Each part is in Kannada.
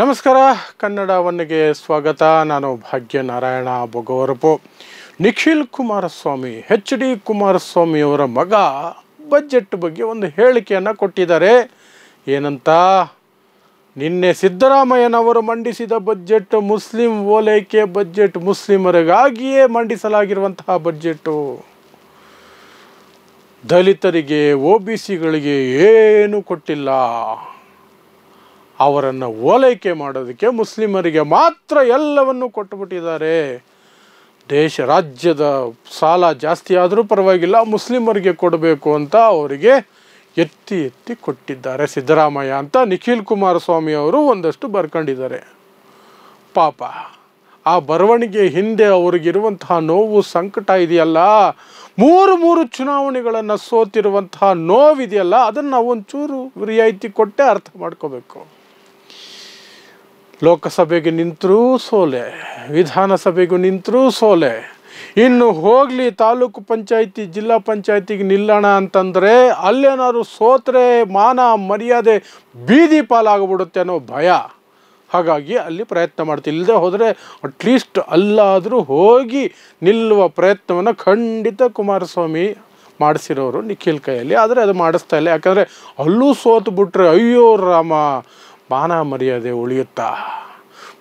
ನಮಸ್ಕಾರ, ಕನ್ನಡ ಒನ್ನೆಗೆ ಸ್ವಾಗತ. ನಾನು ಭಾಗ್ಯನಾರಾಯಣ ಬೊಗವರಪು. ನಿಖಿಲ್ ಕುಮಾರಸ್ವಾಮಿ, HD ಕುಮಾರಸ್ವಾಮಿಯವರ ಮಗ ಬಜೆಟ್ ಬಗ್ಗೆ ಒಂದು ಹೇಳಿಕೆಯನ್ನು ಕೊಟ್ಟಿದ್ದಾರೆ. ಏನಂತ? ನಿನ್ನೆ ಸಿದ್ದರಾಮಯ್ಯನವರು ಮಂಡಿಸಿದ ಬಜೆಟ್ ಮುಸ್ಲಿಂ ಓಲೈಕೆ ಬಜೆಟ್, ಮುಸ್ಲಿಮರಿಗಾಗಿಯೇ ಮಂಡಿಸಲಾಗಿರುವಂತಹ ಬಜೆಟ್ಟು. ದಲಿತರಿಗೆ, OBCಗಳಿಗೆ ಏನು ಕೊಟ್ಟಿಲ್ಲ. ಅವರನ್ನು ಓಲೈಕೆ ಮಾಡೋದಕ್ಕೆ ಮುಸ್ಲಿಮರಿಗೆ ಮಾತ್ರ ಎಲ್ಲವನ್ನು ಕೊಟ್ಟುಬಿಟ್ಟಿದ್ದಾರೆ. ರಾಜ್ಯದ ಸಾಲ ಜಾಸ್ತಿ ಆದರೂ ಪರವಾಗಿಲ್ಲ, ಮುಸ್ಲಿಮರಿಗೆ ಕೊಡಬೇಕು ಅಂತ ಅವರಿಗೆ ಎತ್ತಿ ಕೊಟ್ಟಿದ್ದಾರೆ ಸಿದ್ದರಾಮಯ್ಯ ಅಂತ ನಿಖಿಲ್ ಕುಮಾರಸ್ವಾಮಿ ಅವರು ಒಂದಷ್ಟು ಬರ್ಕೊಂಡಿದ್ದಾರೆ. ಪಾಪ ಆ ಬರವಣಿಗೆ ಹಿಂದೆ ಅವ್ರಿಗಿರುವಂತಹ ನೋವು, ಸಂಕಟ ಇದೆಯಲ್ಲ, ಮೂರು ಚುನಾವಣೆಗಳನ್ನು ಸೋತಿರುವಂತಹ ನೋವಿದೆಯಲ್ಲ, ಅದನ್ನು ನಾವು ಒಂಚೂರು ರಿಯಾಯಿತಿ ಕೊಟ್ಟೆ ಅರ್ಥ ಮಾಡ್ಕೋಬೇಕು. ಲೋಕಸಭೆಗೆ ನಿಂತರೂ ಸೋಲೆ, ವಿಧಾನಸಭೆಗೂ ನಿಂತರೂ ಸೋಲೆ, ಇನ್ನು ಹೋಗಲಿ ತಾಲೂಕು ಪಂಚಾಯಿತಿ, ಜಿಲ್ಲಾ ಪಂಚಾಯಿತಿಗೆ ನಿಲ್ಲೋಣ ಅಂತಂದರೆ ಅಲ್ಲೇನಾದ್ರು ಸೋತ್ರೆ ಮಾನ ಮರ್ಯಾದೆ ಬೀದಿ ಪಾಲಾಗ್ಬಿಡುತ್ತೆ ಅನ್ನೋ ಭಯ. ಹಾಗಾಗಿ ಅಲ್ಲಿ ಪ್ರಯತ್ನ ಮಾಡ್ತೀವಿ. ಇಲ್ಲದೆ ಹೋದರೆ ಅಟ್ಲೀಸ್ಟ್ ಅಲ್ಲಾದರೂ ಹೋಗಿ ನಿಲ್ಲುವ ಪ್ರಯತ್ನವನ್ನು ಖಂಡಿತ ಕುಮಾರಸ್ವಾಮಿ ಮಾಡಿಸಿರೋರು ನಿಖಿಲ್ ಕೈಯಲ್ಲಿ. ಆದರೆ ಅದು ಮಾಡಿಸ್ತಾ ಇಲ್ಲ. ಯಾಕಂದರೆ ಅಲ್ಲೂ ಸೋತು ಬಿಟ್ರೆ ಅಯ್ಯೋ ರಾಮ, ಮಾನ ಮರ್ಯಾದೆ ಉಳಿಯುತ್ತಾ?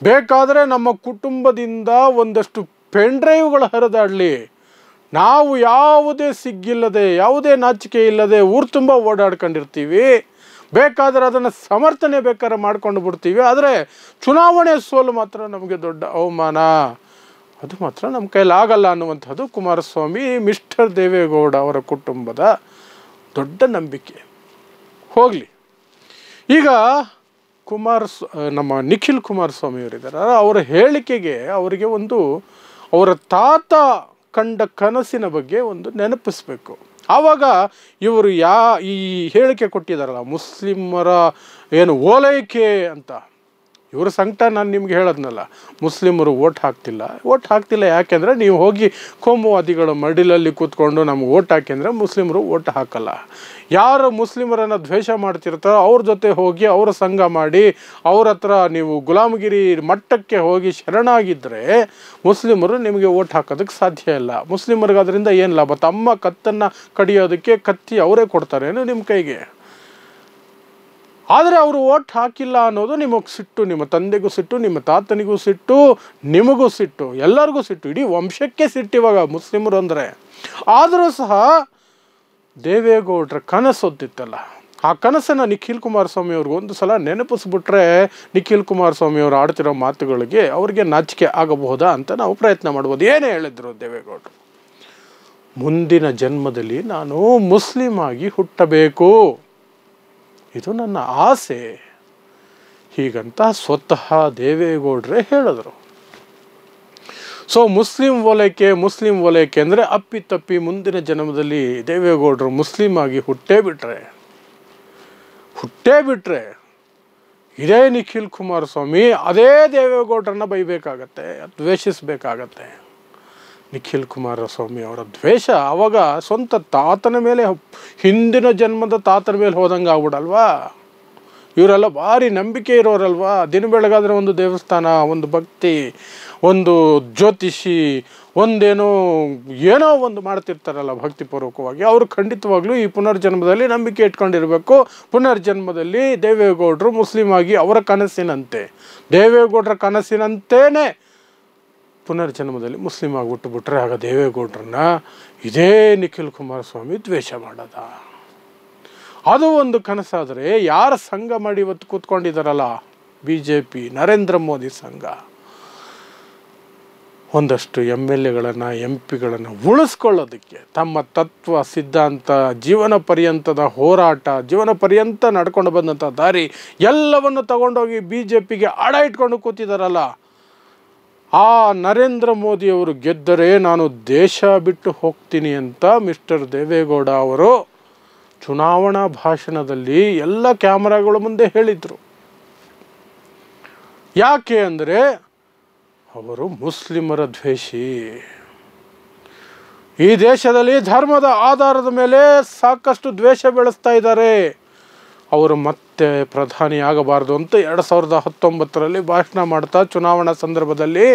ಬೇಕಾದರೆ ನಮ್ಮ ಕುಟುಂಬದಿಂದ ಒಂದಷ್ಟು ಪೆನ್ ಡ್ರೈವ್ಗಳು ಹರಿದಾಡಲಿ, ನಾವು ಯಾವುದೇ ಸಿಗ್ಗಿಲ್ಲದೆ, ಯಾವುದೇ ನಾಚಿಕೆ ಇಲ್ಲದೆ ಊರು ತುಂಬ ಓಡಾಡ್ಕೊಂಡಿರ್ತೀವಿ. ಬೇಕಾದರೆ ಅದನ್ನು ಸಮರ್ಥನೆ ಬೇಕಾದ್ರೆ ಮಾಡ್ಕೊಂಡು ಬಿಡ್ತೀವಿ. ಆದರೆ ಚುನಾವಣೆ ಸೋಲು ಮಾತ್ರ ನಮಗೆ ದೊಡ್ಡ ಅವಮಾನ, ಅದು ಮಾತ್ರ ನಮ್ಮ ಕೈಲಾಗಲ್ಲ ಅನ್ನುವಂಥದ್ದು ಕುಮಾರಸ್ವಾಮಿ, ಮಿಸ್ಟರ್ ದೇವೇಗೌಡ ಅವರ ಕುಟುಂಬದ ದೊಡ್ಡ ನಂಬಿಕೆ. ಹೋಗಲಿ, ಈಗ ನಮ್ಮ ನಿಖಿಲ್ ಕುಮಾರಸ್ವಾಮಿ ಅವರಿದ್ದಾರೆ, ಅವರ ಹೇಳಿಕೆಗೆ ಅವರಿಗೆ ಒಂದು ಅವರ ತಾತ ಕಂಡ ಕನಸಿನ ಬಗ್ಗೆ ಒಂದು ನೆನಪಿಸ್ಬೇಕು. ಆವಾಗ ಇವರು ಈ ಹೇಳಿಕೆ ಕೊಟ್ಟಿದ್ದಾರಲ್ಲ, ಮುಸ್ಲಿಮರ ಏನು ಓಲೈಕೆ ಅಂತ, ಇವರ ಸಂಕಟ ನಾನು ನಿಮ್ಗೆ ಹೇಳೋದ್ನಲ್ಲ, ಮುಸ್ಲಿಮರು ಓಟ್ ಹಾಕ್ತಿಲ್ಲ. ಯಾಕೆಂದರೆ ನೀವು ಹೋಗಿ ಕೋಮುವಾದಿಗಳ ಮಡಿಲಲ್ಲಿ ಕೂತ್ಕೊಂಡು ನಮ್ಗೆ ಓಟ್ ಹಾಕಿದ್ರೆ ಮುಸ್ಲಿಮರು ಓಟ್ ಹಾಕಲ್ಲ. ಯಾರು ಮುಸ್ಲಿಮರನ್ನು ದ್ವೇಷ ಮಾಡ್ತಿರ್ತಾರೋ ಅವ್ರ ಜೊತೆ ಹೋಗಿ ಅವರ ಸಂಘ ಮಾಡಿ ಅವ್ರ ಹತ್ರ ನೀವು ಗುಲಾಮಗಿರಿ ಮಟ್ಟಕ್ಕೆ ಹೋಗಿ ಶರಣಾಗಿದ್ದರೆ ಮುಸ್ಲಿಮರು ನಿಮಗೆ ಓಟ್ ಹಾಕೋದಕ್ಕೆ ಸಾಧ್ಯ ಇಲ್ಲ. ಮುಸ್ಲಿಮರಿಗೆ ಅದರಿಂದ ಏನು ಲಾಭ? ತಮ್ಮ ಕತ್ತನ್ನು ಕಡಿಯೋದಕ್ಕೆ ಕತ್ತಿ ಅವರೇ ಕೊಡ್ತಾರೇನು ನಿಮ್ಮ ಕೈಗೆ? ಆದರೆ ಅವರು ಓಟ್ ಹಾಕಿಲ್ಲ ಅನ್ನೋದು ನಿಮಗೆ ಸಿಟ್ಟು, ನಿಮ್ಮ ತಂದೆಗೂ ಸಿಟ್ಟು, ನಿಮ್ಮ ತಾತನಿಗೂ ಸಿಟ್ಟು, ನಿಮಗೂ ಸಿಟ್ಟು, ಎಲ್ಲರಿಗೂ ಸಿಟ್ಟು, ಇಡೀ ವಂಶಕ್ಕೆ ಸಿಟ್ಟು ಇವಾಗ ಮುಸ್ಲಿಮರು ಅಂದರೆ. ಆದರೂ ಸಹ ದೇವೇಗೌಡರ ಕನಸೊತ್ತಿತ್ತಲ್ಲ, ಆ ಕನಸನ್ನು ನಿಖಿಲ್ ಕುಮಾರಸ್ವಾಮಿ ಅವ್ರಿಗೆ ಒಂದು ಸಲ ನೆನಪಿಸ್ಬಿಟ್ರೆ ನಿಖಿಲ್ ಕುಮಾರಸ್ವಾಮಿ ಅವರು ಆಡ್ತಿರೋ ಮಾತುಗಳಿಗೆ ಅವ್ರಿಗೆ ನಾಚಿಕೆ ಆಗಬಹುದಾ ಅಂತ ನಾವು ಪ್ರಯತ್ನ ಮಾಡ್ಬೋದು. ಏನೇ ಹೇಳಿದ್ರು ದೇವೇಗೌಡರು, ಮುಂದಿನ ಜನ್ಮದಲ್ಲಿ ನಾನು ಮುಸ್ಲಿಂ ಆಗಿ ಹುಟ್ಟಬೇಕು, ಇದು ನನ್ನ ಆಸೆ, ಹೀಗಂತ ಸ್ವತಃ ದೇವೇಗೌಡರೇ ಹೇಳಿದ್ರು. ಸೊ ಮುಸ್ಲಿಂ ಓಲೈಕೆ ಅಂದರೆ ಅಪ್ಪಿತಪ್ಪಿ ಮುಂದಿನ ಜನ್ಮದಲ್ಲಿ ದೇವೇಗೌಡರು ಮುಸ್ಲಿಂ ಆಗಿ ಹುಟ್ಟೇ ಬಿಟ್ರೆ ಇದೇ ನಿಖಿಲ್ ಕುಮಾರಸ್ವಾಮಿ ಅದೇ ದೇವೇಗೌಡರನ್ನ ಬೈಬೇಕಾಗತ್ತೆ, ದ್ವೇಷಿಸಬೇಕಾಗತ್ತೆ. ನಿಖಿಲ್ ಕುಮಾರಸ್ವಾಮಿ ಅವರ ದ್ವೇಷ ಆವಾಗ ಸ್ವಂತ ತಾತನ ಮೇಲೆ, ಹಿಂದಿನ ಜನ್ಮದ ತಾತನ ಮೇಲೆ ಹೋದಂಗೆ ಆಗ್ಬಿಡಲ್ವಾ? ಇವರೆಲ್ಲ ಭಾರಿ ನಂಬಿಕೆ ಇರೋರಲ್ವಾ? ದಿನ ಬೆಳಗಾದರೆ ಒಂದು ದೇವಸ್ಥಾನ, ಒಂದು ಭಕ್ತಿ, ಒಂದು ಜ್ಯೋತಿಷಿ, ಏನೋ ಒಂದು ಮಾಡ್ತಿರ್ತಾರಲ್ಲ ಭಕ್ತಿಪೂರ್ವಕವಾಗಿ. ಅವರು ಖಂಡಿತವಾಗ್ಲೂ ಈ ಪುನರ್ಜನ್ಮದಲ್ಲಿ ನಂಬಿಕೆ ಇಟ್ಕೊಂಡಿರಬೇಕು. ಪುನರ್ಜನ್ಮದಲ್ಲಿ ದೇವೇಗೌಡರು ಮುಸ್ಲಿಂ ಆಗಿ ಅವರ ದೇವೇಗೌಡರ ಕನಸಿನಂತೇನೆ ಪುನರ್ಜನ್ಮದಲ್ಲಿ ಮುಸ್ಲಿಂ ಆಗಿಬಿಟ್ಟುಬಿಟ್ರೆ ಆಗ ದೇವೇಗೌಡರನ್ನ ಇದೇ ನಿಖಿಲ್ ಕುಮಾರಸ್ವಾಮಿ ದ್ವೇಷ ಮಾಡೋದ? ಅದು ಒಂದು ಕನಸಾದರೆ ಯಾರ ಸಂಘ ಮಾಡಿ ಇವತ್ತು ಕೂತ್ಕೊಂಡಿದ್ದಾರಲ್ಲ, BJP ನರೇಂದ್ರ ಮೋದಿ ಸಂಘ, ಒಂದಷ್ಟು MLAಗಳನ್ನು MP ಗಳನ್ನು ಉಳಿಸ್ಕೊಳ್ಳೋದಕ್ಕೆ ತಮ್ಮ ತತ್ವ ಸಿದ್ಧಾಂತ, ಜೀವನ ಪರ್ಯಂತದ ಹೋರಾಟ, ಜೀವನ ಪರ್ಯಂತ ನಡ್ಕೊಂಡು ಬಂದಂಥ ದಾರಿ ಎಲ್ಲವನ್ನು ತಗೊಂಡೋಗಿ BJPಗೆ ಅಡ ಇಟ್ಕೊಂಡು ಕೂತಿದ್ದಾರಲ್ಲ, ಆ ನರೇಂದ್ರ ಮೋದಿಯವರು ಗೆದ್ದರೆ ನಾನು ದೇಶ ಬಿಟ್ಟು ಹೋಗ್ತೀನಿ ಅಂತ ಮಿಸ್ಟರ್ ದೇವೇಗೌಡ ಅವರು ಚುನಾವಣಾ ಭಾಷಣದಲ್ಲಿ ಎಲ್ಲ ಕ್ಯಾಮರಾಗಳ ಮುಂದೆ ಹೇಳಿದರು. ಯಾಕೆ ಅಂದರೆ ಅವರು ಮುಸ್ಲಿಮರ ದ್ವೇಷಿ. ಈ ದೇಶದಲ್ಲಿ ಧರ್ಮದ ಆಧಾರದ ಮೇಲೆ ಸಾಕಷ್ಟು ದ್ವೇಷ ಬೆಳೆಸ್ತಾ ಇದ್ದಾರೆ. ಅವರು ಮತ್ತೆ ಪ್ರಧಾನಿ ಆಗಬಾರ್ದು ಅಂತ 2019ರಲ್ಲಿ ಭಾಷಣ ಮಾಡ್ತಾ ಚುನಾವಣಾ ಸಂದರ್ಭದಲ್ಲಿ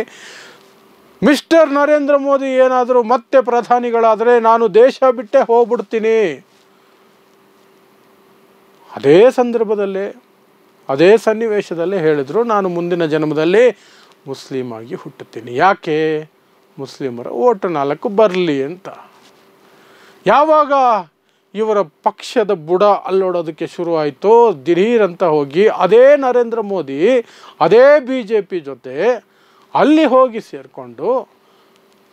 ಮಿಸ್ಟರ್ ನರೇಂದ್ರ ಮೋದಿ ಏನಾದರೂ ಮತ್ತೆ ಪ್ರಧಾನಿಗಳಾದರೆ ನಾನು ದೇಶ ಬಿಟ್ಟೇ ಹೋಗ್ಬಿಡ್ತೀನಿ, ಅದೇ ಸಂದರ್ಭದಲ್ಲೇ ಅದೇ ಸನ್ನಿವೇಶದಲ್ಲೇ ಹೇಳಿದರು, ನಾನು ಮುಂದಿನ ಜನ್ಮದಲ್ಲಿ ಮುಸ್ಲಿಂ ಆಗಿ ಹುಟ್ಟುತ್ತೀನಿ, ಯಾಕೆ ಮುಸ್ಲಿಮರ ಓಟು 4 ಬರಲಿ ಅಂತ. ಯಾವಾಗ ಇವರ ಪಕ್ಷದ ಬುಡ ಅಲ್ಲೋಡೋದಕ್ಕೆ ಶುರುವಾಯಿತು, ದಿಢೀರಂತ ಹೋಗಿ ಅದೇ ನರೇಂದ್ರ ಮೋದಿ ಅದೇ BJP ಜೊತೆ ಅಲ್ಲಿ ಹೋಗಿ ಸೇರಿಕೊಂಡು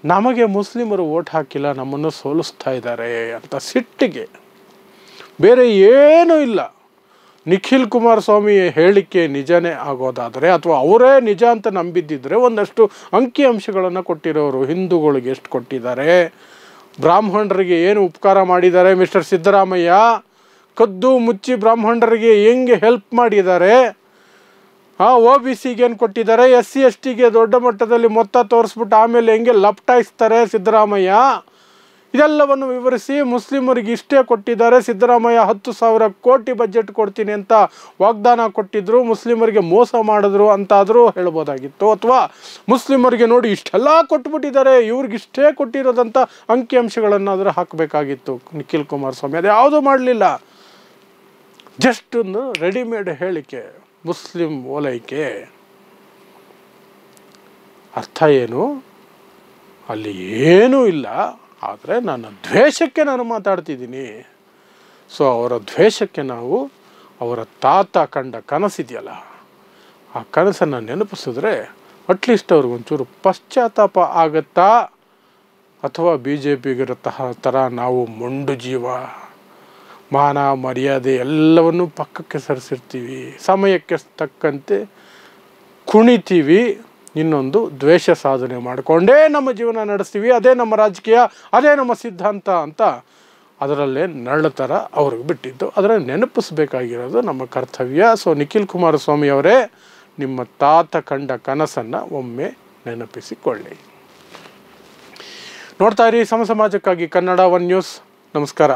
ನಮಗೆ ಮುಸ್ಲಿಮರು ಓಟ್ ಹಾಕಿಲ್ಲ, ನಮ್ಮನ್ನು ಸೋಲಿಸ್ತಾ ಇದ್ದಾರೆ ಅಂತ ಸಿಟ್ಟಿಗೆ, ಬೇರೆ ಏನೂ ಇಲ್ಲ. ನಿಖಿಲ್ ಕುಮಾರಸ್ವಾಮಿ ಹೇಳಿಕೆ ನಿಜನೇ ಆಗೋದಾದರೆ ಅಥವಾ ಅವರೇ ನಿಜ ಅಂತ ನಂಬಿದ್ದಿದ್ರೆ ಒಂದಷ್ಟು ಅಂಕಿಅಂಶಗಳನ್ನು ಕೊಟ್ಟಿರೋರು. ಹಿಂದೂಗಳಿಗೆ ಎಷ್ಟು ಕೊಟ್ಟಿದ್ದಾರೆ, ಬ್ರಾಹ್ಮಣರಿಗೆ ಏನು ಉಪಕಾರ ಮಾಡಿದ್ದಾರೆ ಮಿಸ್ಟರ್ ಸಿದ್ದರಾಮಯ್ಯ, ಕದ್ದು ಮುಚ್ಚಿ ಬ್ರಾಹ್ಮಣರಿಗೆ ಹೆಂಗೆ ಹೆಲ್ಪ್ ಮಾಡಿದ್ದಾರೆ, OBCಗೆ ಏನು ಕೊಟ್ಟಿದ್ದಾರೆ, SC STಗೆ ದೊಡ್ಡ ಮಟ್ಟದಲ್ಲಿ ಮೊತ್ತ ತೋರಿಸ್ಬಿಟ್ಟು ಆಮೇಲೆ ಹೆಂಗೆ ಲಪ್ಟಾಯಿಸ್ತಾರೆ ಸಿದ್ದರಾಮಯ್ಯ, ಇದೆಲ್ಲವನ್ನು ವಿವರಿಸಿ ಮುಸ್ಲಿಮರಿಗೆ ಇಷ್ಟೇ ಕೊಟ್ಟಿದ್ದಾರೆ, ಸಿದ್ದರಾಮಯ್ಯ 10,000 ಕೋಟಿ ಬಜೆಟ್ ಕೊಡ್ತೀನಿ ಅಂತ ವಾಗ್ದಾನ ಕೊಟ್ಟಿದ್ರು, ಮುಸ್ಲಿಮರಿಗೆ ಮೋಸ ಮಾಡಿದ್ರು ಅಂತಾದರೂ ಹೇಳ್ಬೋದಾಗಿತ್ತು. ಅಥವಾ ಮುಸ್ಲಿಮರಿಗೆ ನೋಡಿ ಇಷ್ಟೆಲ್ಲ ಕೊಟ್ಬಿಟ್ಟಿದ್ದಾರೆ, ಇವ್ರಿಗಿಷ್ಟೇ ಕೊಟ್ಟಿರೋದಂಥ ಅಂಕಿಅಂಶಗಳನ್ನಾದರೂ ಹಾಕಬೇಕಾಗಿತ್ತು ನಿಖಿಲ್ ಕುಮಾರಸ್ವಾಮಿ. ಅದು ಯಾವುದೂ ಮಾಡಲಿಲ್ಲ. ಜಸ್ಟ್ ಒಂದು ರೆಡಿಮೇಡ್ ಹೇಳಿಕೆ, ಮುಸ್ಲಿಂ ಓಲೈಕೆ. ಅರ್ಥ ಏನು? ಅಲ್ಲಿ ಏನೂ ಇಲ್ಲ, ಆದರೆ ನನ್ನ ದ್ವೇಷಕ್ಕೆ ನಾನು ಮಾತಾಡ್ತಿದ್ದೀನಿ. ಸೊ ಅವರ ದ್ವೇಷಕ್ಕೆ ನಾವು ಅವರ ತಾತ ಕಂಡ ಕನಸಿದೆಯಲ್ಲ, ಆ ಕನಸನ್ನು ನೆನಪಿಸಿದ್ರೆ ಅಟ್ಲೀಸ್ಟ್ ಅವ್ರಿಗೊಂಚೂರು ಪಶ್ಚಾತ್ತಾಪ ಆಗುತ್ತಾ, ಅಥವಾ BJPಗಿರೋ ಥರ ನಾವು ಮೊಂಡು ಜೀವ, ಮಾನ ಮರ್ಯಾದೆ ಎಲ್ಲವನ್ನೂ ಪಕ್ಕಕ್ಕೆ ಸರಿಸಿರ್ತೀವಿ, ಸಮಯಕ್ಕೆ ತಕ್ಕಂತೆ ಕುಣಿತೀವಿ, ಇನ್ನೊಂದು ದ್ವೇಷ ಸಾಧನೆ ಮಾಡಿಕೊಂಡೇ ನಮ್ಮ ಜೀವನ ನಡೆಸ್ತೀವಿ, ಅದೇ ನಮ್ಮ ರಾಜಕೀಯ, ಅದೇ ನಮ್ಮ ಸಿದ್ಧಾಂತ ಅಂತ ಅದರಲ್ಲೇ ನರಳ ಥರ ಅವ್ರಿಗೆ ಬಿಟ್ಟಿದ್ದು. ಅದನ್ನು ನೆನಪಿಸ್ಬೇಕಾಗಿರೋದು ನಮ್ಮ ಕರ್ತವ್ಯ. ಸೊ ನಿಖಿಲ್ ಕುಮಾರಸ್ವಾಮಿ ಅವರೇ, ನಿಮ್ಮ ತಾತ ಕಂಡ ಕನಸನ್ನು ಒಮ್ಮೆ ನೆನಪಿಸಿಕೊಳ್ಳಿ. ನೋಡ್ತಾ ಇರಿ ಸಮಾಜಕ್ಕಾಗಿ ಕನ್ನಡ 1 ನ್ಯೂಸ್. ನಮಸ್ಕಾರ.